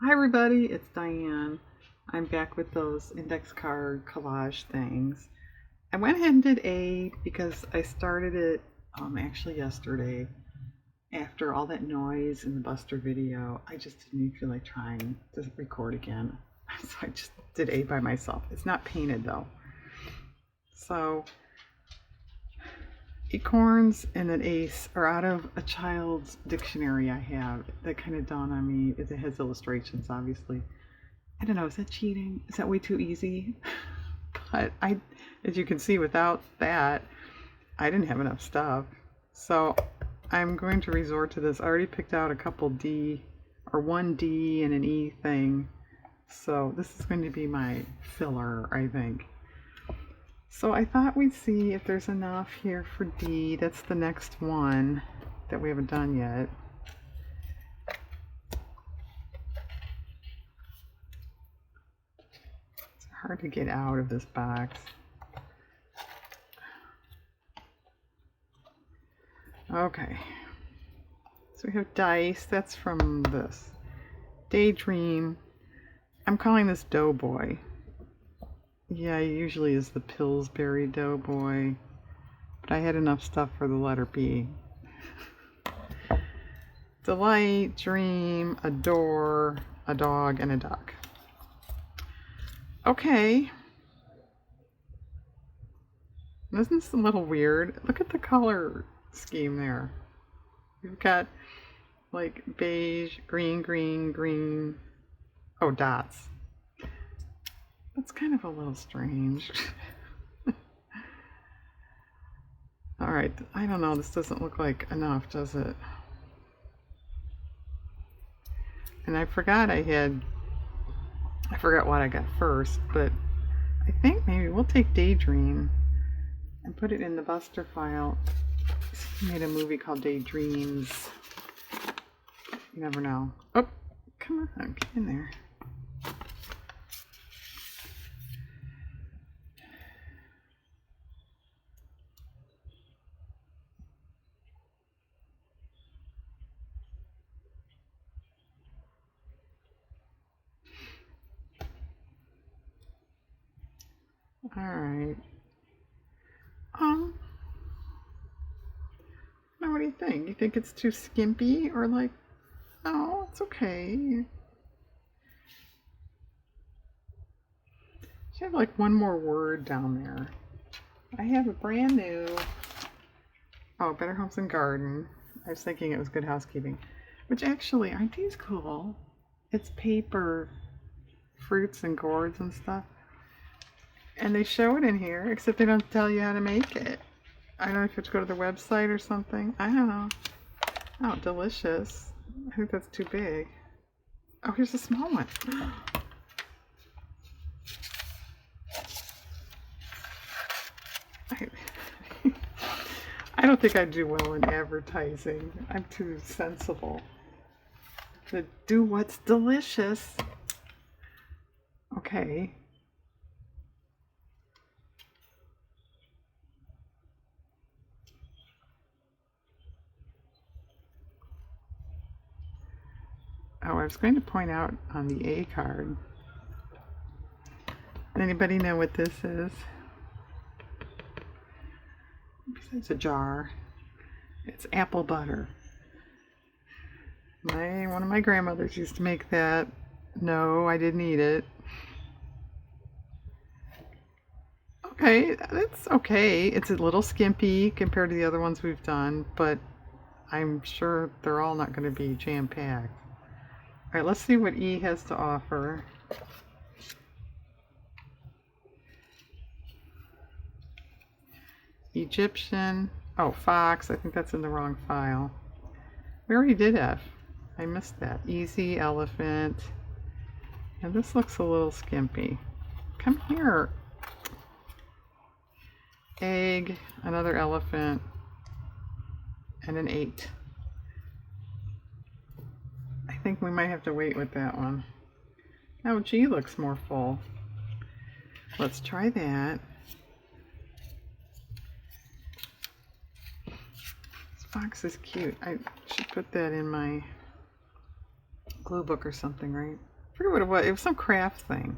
Hi everybody, it's Diane. I'm back with those index card collage things. I went ahead and did A because I started it actually yesterday. After all that noise in the Buster video, I just didn't feel like trying to record again. So I just did A by myself. It's not painted though. So acorns and an ace are out of a child's dictionary I have that kind of dawned on me. It has illustrations, obviously. I don't know, is that cheating? Is that way too easy? But as you can see, without that, I didn't have enough stuff. So I'm going to resort to this. I already picked out a couple D, or one D and an E thing. So this is going to be my filler, I think. So I thought we'd see if there's enough here for D. That's the next one that we haven't done yet. It's hard to get out of this box. Okay. So we have dice. That's from this. Daydream. I'm calling this Doughboy. Yeah, it usually is the Pillsbury Doughboy. But I had enough stuff for the letter B. Delight, dream, adore, a dog, and a duck. Okay. Isn't this a little weird? Look at the color scheme there. We've got like beige, green, green, green. Oh, dots. That's kind of a little strange. Alright, I don't know. This doesn't look like enough, does it? And I forgot what I got first, but I think maybe we'll take Daydream and put it in the Buster file. He made a movie called Daydreams. You never know. Oh, come on, get in there. Alright. Now what do you think? You think it's too skimpy, or like, no, it's okay. You should have like one more word down there. I have a brand new, Better Homes and Garden. I was thinking it was Good Housekeeping. Which actually, aren't these cool? It's paper, fruits and gourds and stuff. And they show it in here, except they don't tell you how to make it. I don't know if you have to go to the website or something. I don't know. Oh, delicious. I think that's too big. Oh, here's a small one. I don't think I do well in advertising. I'm too sensible to do what's delicious. Okay. Oh, I was going to point out on the A card. Anybody know what this is? Besides a jar, it's apple butter. One of my grandmothers used to make that. No, I didn't eat it. Okay, that's okay. It's a little skimpy compared to the other ones we've done, but I'm sure they're all not going to be jam-packed. All right, let's see what E has to offer. Egyptian. Oh, fox. I think that's in the wrong file. We already did F. I missed that. Easy, elephant. And this looks a little skimpy. Come here. Egg, another elephant, and an 8. I think we might have to wait with that one. Oh, G looks more full. Let's try that. This fox is cute. I should put that in my glue book or something, right? forget what it was. It was some craft thing.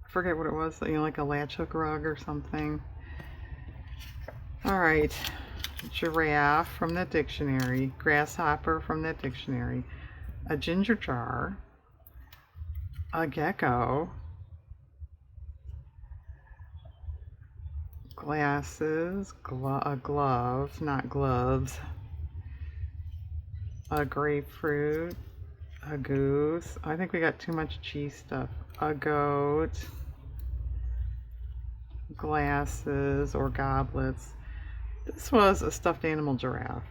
I forget what it was. You know, like a latch hook rug or something. All right. Giraffe from that dictionary. Grasshopper from that dictionary. A ginger jar. A gecko. Glasses. Gloves, not gloves. A grapefruit. A goose. I think we got too much cheese stuff. A goat. Glasses or goblets. This was a stuffed animal giraffe.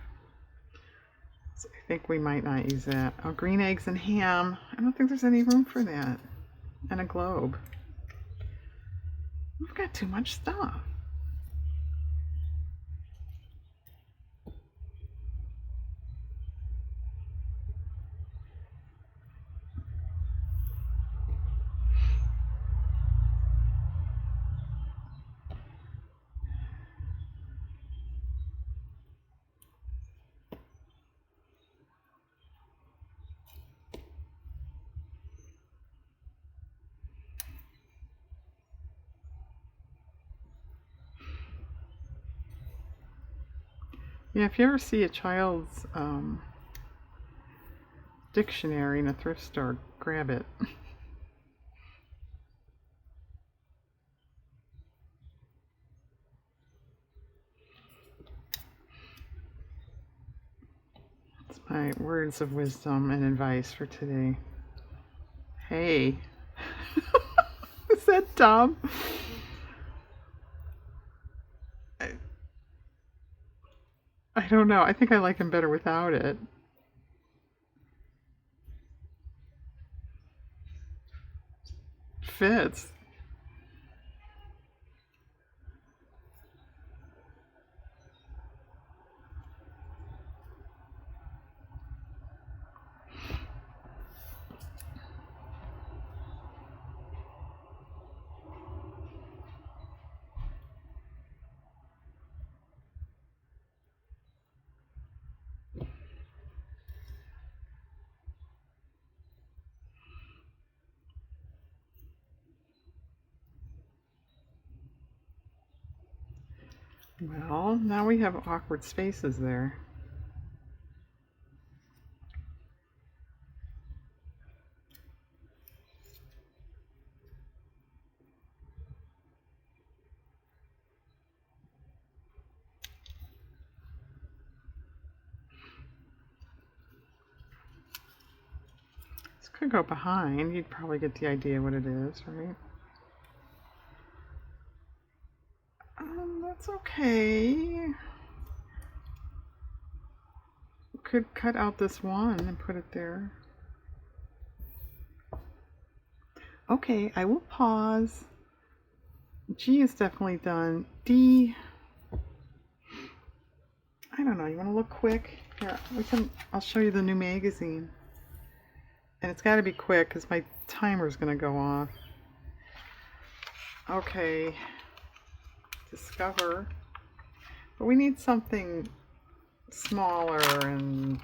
So I think we might not use that. Oh, green eggs and ham. I don't think there's any room for that. And a globe. We've got too much stuff. Yeah, if you ever see a child's dictionary in a thrift store, grab it. It's my words of wisdom and advice for today. Hey. Is that dumb? I don't know. I think I like him better without it. Fits. Well, now we have awkward spaces there. This could go behind. You'd probably get the idea what it is, right? That's okay. Could cut out this one and put it there. Okay, I will pause. G is definitely done. D, I don't know. You want to look quick? Here, I'll show you the new magazine. And it's got to be quick because my timer's going to go off. Okay. Discover. But we need something smaller and...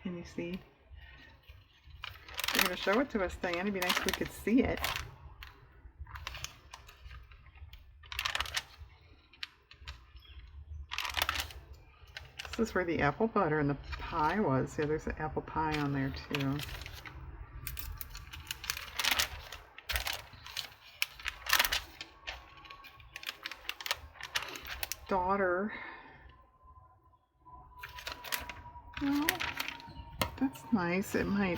Can you see? You're going to show it to us, Diane. It'd be nice if we could see it. This is where the apple butter and the pie was. Yeah, there's an apple pie on there too. Daughter. Well, that's nice. It might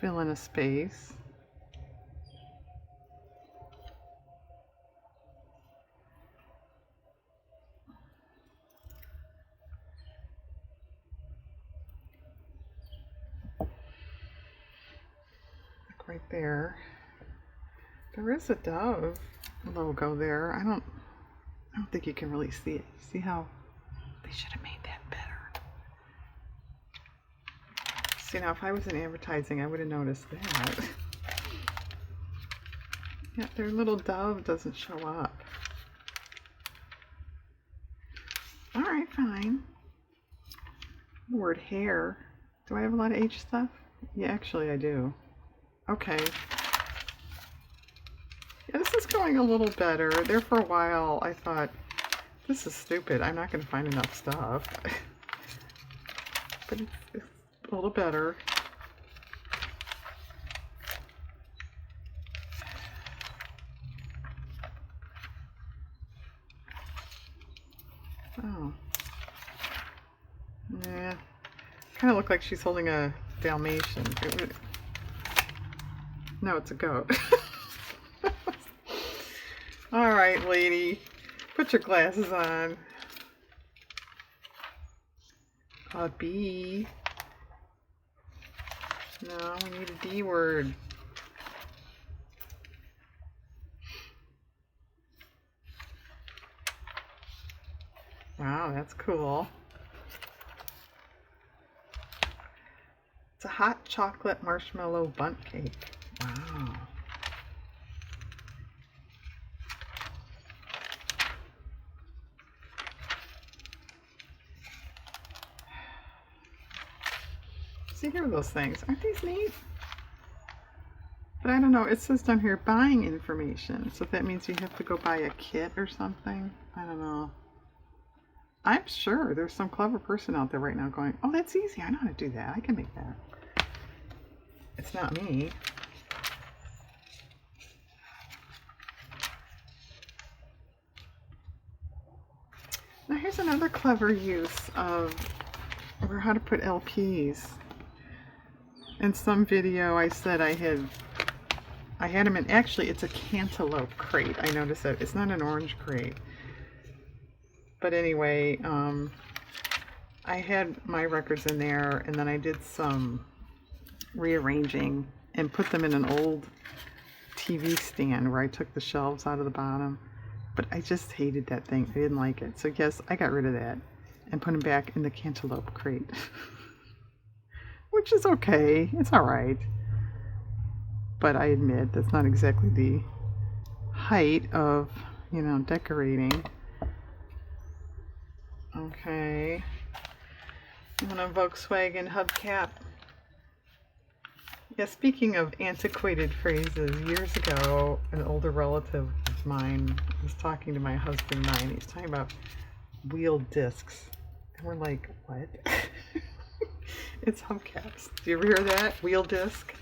fill in a space. Like right there. There is a Dove logo there. I don't think you can really see it. See how they should have made that better. See, now if I was in advertising, I would have noticed that. Yeah, their little dove doesn't show up. All right, fine. word hair. Do I have a lot of H stuff? Yeah, actually I do. Okay. Yeah, this is going a little better. There for a while I thought, this is stupid. I'm not going to find enough stuff. But it's a little better. Oh. Yeah. Kind of look like she's holding a Dalmatian. No, it's a goat. All right, lady. Put your glasses on. A B. No, we need a D word. Wow, that's cool. It's a hot chocolate marshmallow bundt cake. Wow. See, here are those things. Aren't these neat? But I don't know. It says down here buying information. So that means you have to go buy a kit or something. I don't know. I'm sure there's some clever person out there right now going, oh, that's easy. I know how to do that. I can make that. It's not me. Now here's another clever use of how to put LPs. In some video I said I had them in, actually it's a cantaloupe crate. I noticed that it's not an orange crate. But anyway, I had my records in there and then I did some rearranging and put them in an old TV stand where I took the shelves out of the bottom. But I just hated that thing. I didn't like it. So yes, I got rid of that and put them back in the cantaloupe crate. Which is okay. It's alright. But I admit that's not exactly the height of, you know, decorating. Okay. And a Volkswagen hubcap. Yeah, speaking of antiquated phrases, years ago, an older relative of mine was talking to my husband and I, and he's talking about wheel discs. And we're like, what? It's hubcaps. Do you ever hear that? Wheel disc?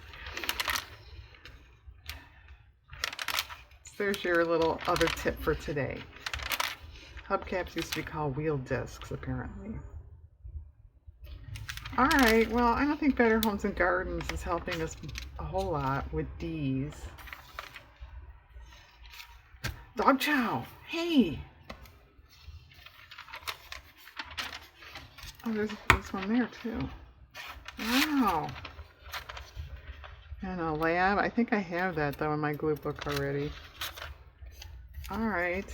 So there's your little other tip for today. Hubcaps used to be called wheel discs, apparently. Alright, well, I don't think Better Homes and Gardens is helping us a whole lot with D's. Dog chow! Hey! Oh, there's one there, too. Wow! And a lab. I think I have that, though, in my glue book already. Alright.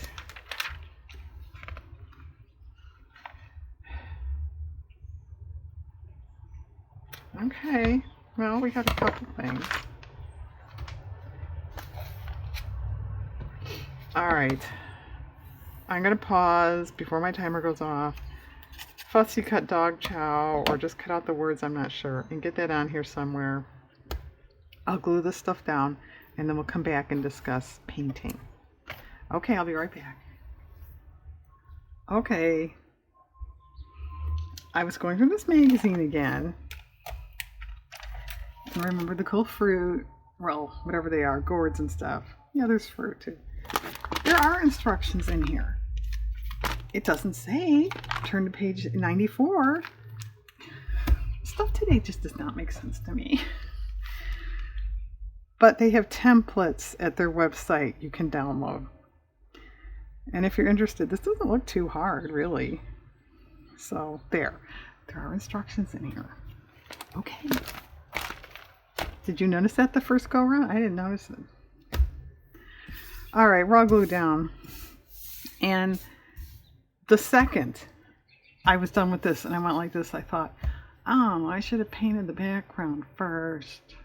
Okay, well, we got a couple things. Alright, I'm going to pause before my timer goes off. Fussy cut dog chow, or just cut out the words, I'm not sure, and get that on here somewhere. I'll glue this stuff down, and then we'll come back and discuss painting. Okay, I'll be right back. Okay, I was going through this magazine again. Remember the cool fruit, well, whatever they are, gourds and stuff. Yeah, there's fruit too. There are instructions in here. It doesn't say. Turn to page 94. Stuff today just does not make sense to me. But they have templates at their website you can download. And if you're interested, this doesn't look too hard, really. So there are instructions in here. Okay. Did you notice that the first go around? I didn't notice it. All right, raw glue down. And the second I was done with this and I went like this, I thought, oh, I should have painted the background first.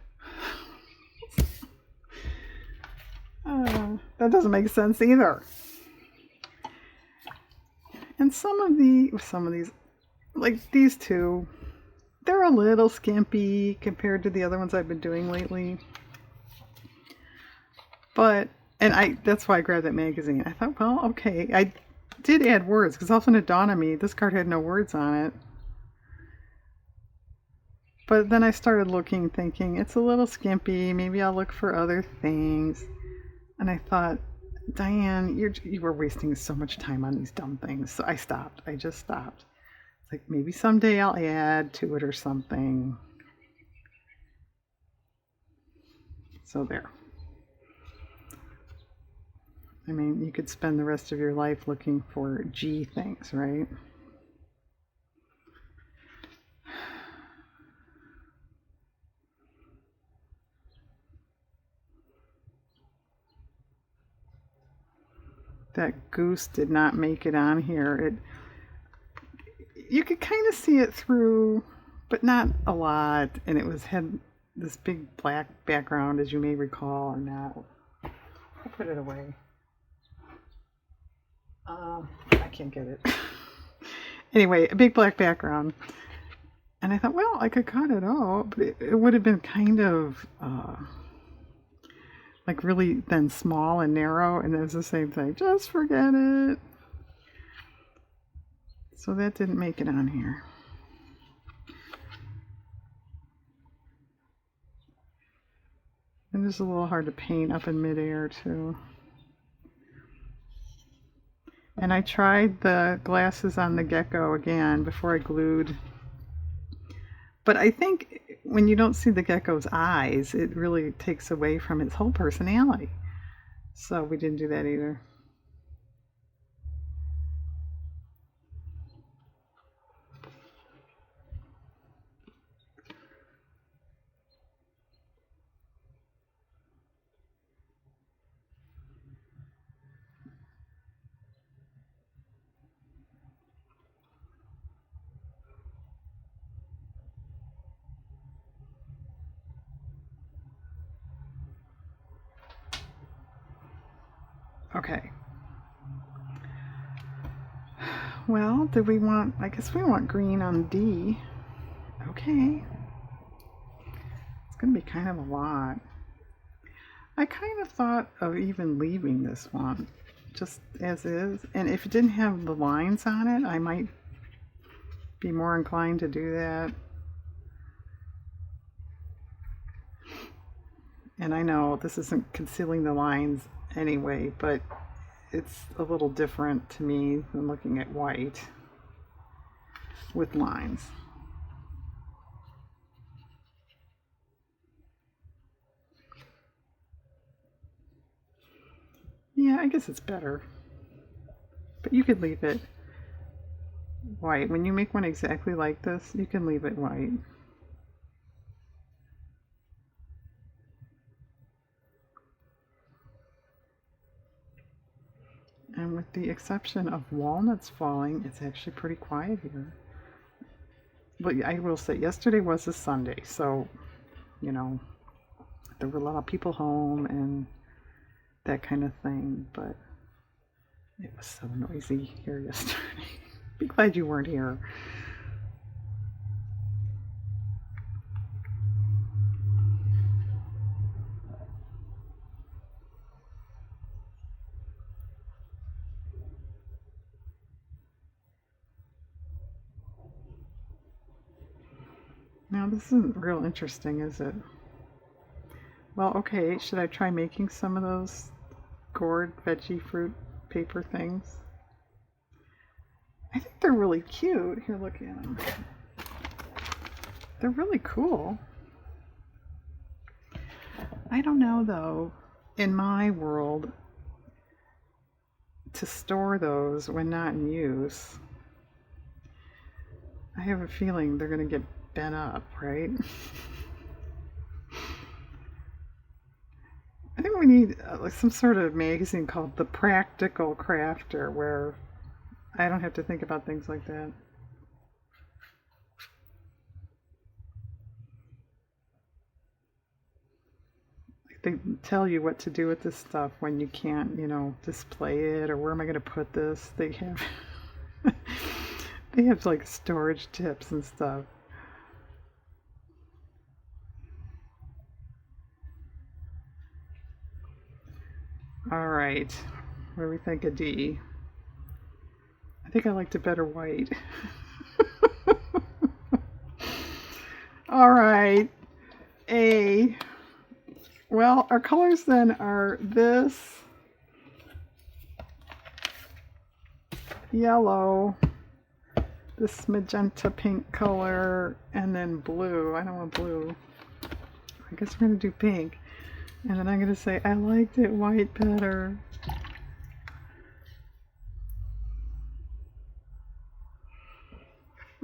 That doesn't make sense either. And some of these, like these two, they're a little skimpy compared to the other ones I've been doing lately. But, and that's why I grabbed that magazine. I thought, well, okay. I did add words because all of a sudden it dawned on me this card had no words on it. But then I started looking, thinking, it's a little skimpy. Maybe I'll look for other things. And I thought, Diane, you were wasting so much time on these dumb things. So I stopped. I just stopped. It's like maybe someday I'll add to it or something. So there. I mean, you could spend the rest of your life looking for G things, right? That goose did not make it on here. You could kind of see it through, but not a lot. And it had this big black background, as you may recall, or not. I'll put it away. I can't get it. Anyway, a big black background. And I thought, well, I could cut it out, but it would have been kind of like really then small and narrow, and it was the same thing. Just forget it. So that didn't make it on here. And it's a little hard to paint up in midair too. And I tried the glasses on the gecko again before I glued. But I think when you don't see the gecko's eyes, it really takes away from its whole personality. So we didn't do that either. Okay. Well, I guess we want green on D. Okay. It's going to be kind of a lot. I kind of thought of even leaving this one just as is. And if it didn't have the lines on it, I might be more inclined to do that. And I know this isn't concealing the lines anyway, but it's a little different to me than looking at white with lines. Yeah, I guess it's better. But you could leave it white. When you make one exactly like this, you can leave it white. And with the exception of walnuts falling, it's actually pretty quiet here. But I will say, yesterday was a Sunday, so, you know, there were a lot of people home and that kind of thing, but it was so noisy here yesterday. Be glad you weren't here. Now, this isn't real interesting, is it? Well, okay, should I try making some of those gourd veggie fruit paper things? I think they're really cute. Here, look at them. They're really cool. I don't know, though, in my world, to store those when not in use, I have a feeling they're going to get bent up, right? I think we need some sort of magazine called The Practical Crafter, where I don't have to think about things like that. They tell you what to do with this stuff when you can't, display it, or where am I going to put this? They have they have like storage tips and stuff. All right. What do we think of D? I think I liked it better white. All right. A. Well, our colors then are this yellow, this magenta pink color, and then blue. I don't want blue. I guess we're going to do pink. And then I'm going to say, I liked it white better.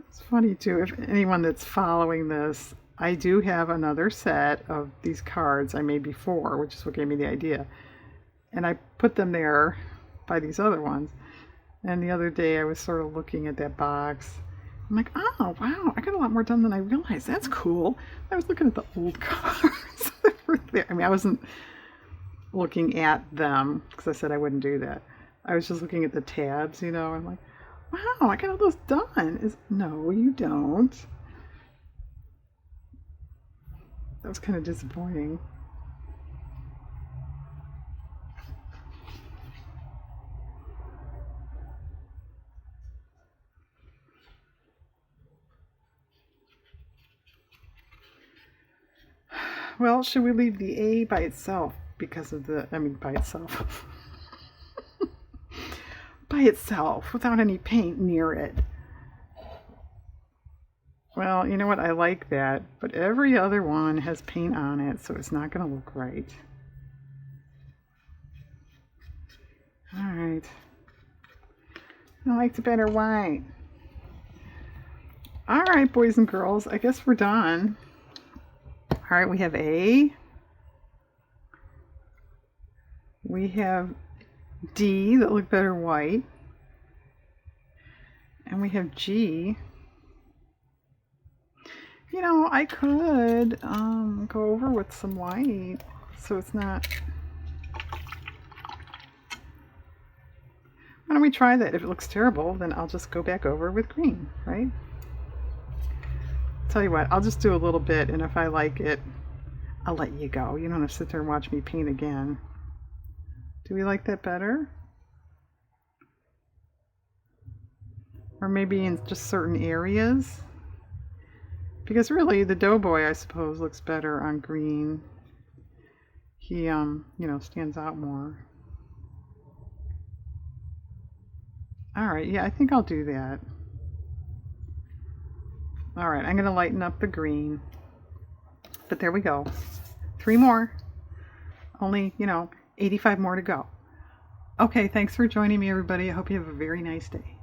It's funny too, if anyone that's following this, I do have another set of these cards I made before, which is what gave me the idea. And I put them there by these other ones. And the other day I was sort of looking at that box. I'm like, oh, wow, I got a lot more done than I realized. That's cool. I was looking at the old cards that were there. I mean, I wasn't looking at them because I said I wouldn't do that. I was just looking at the tabs, you know. I'm like, wow, I got all those done. No, you don't. That was kind of disappointing. Well, should we leave the A by itself because of by itself. By itself, without any paint near it. Well, you know what? I like that, but every other one has paint on it, so it's not going to look right. All right. I liked it better white. All right, boys and girls, I guess we're done. All right, we have A. We have D that look better white. And we have G. You know, I could go over with some white so it's not... Why don't we try that? If it looks terrible, then I'll just go back over with green, right? Tell you what, I'll just do a little bit, and if I like it, I'll let you go. You don't have to sit there and watch me paint again. Do we like that better? Or maybe in just certain areas? Because really, the Doughboy, I suppose, looks better on green. He, you know, stands out more. Alright, yeah, I think I'll do that. Alright, I'm going to lighten up the green. But there we go. 3 more. Only, 85 more to go. Okay, thanks for joining me, everybody. I hope you have a very nice day.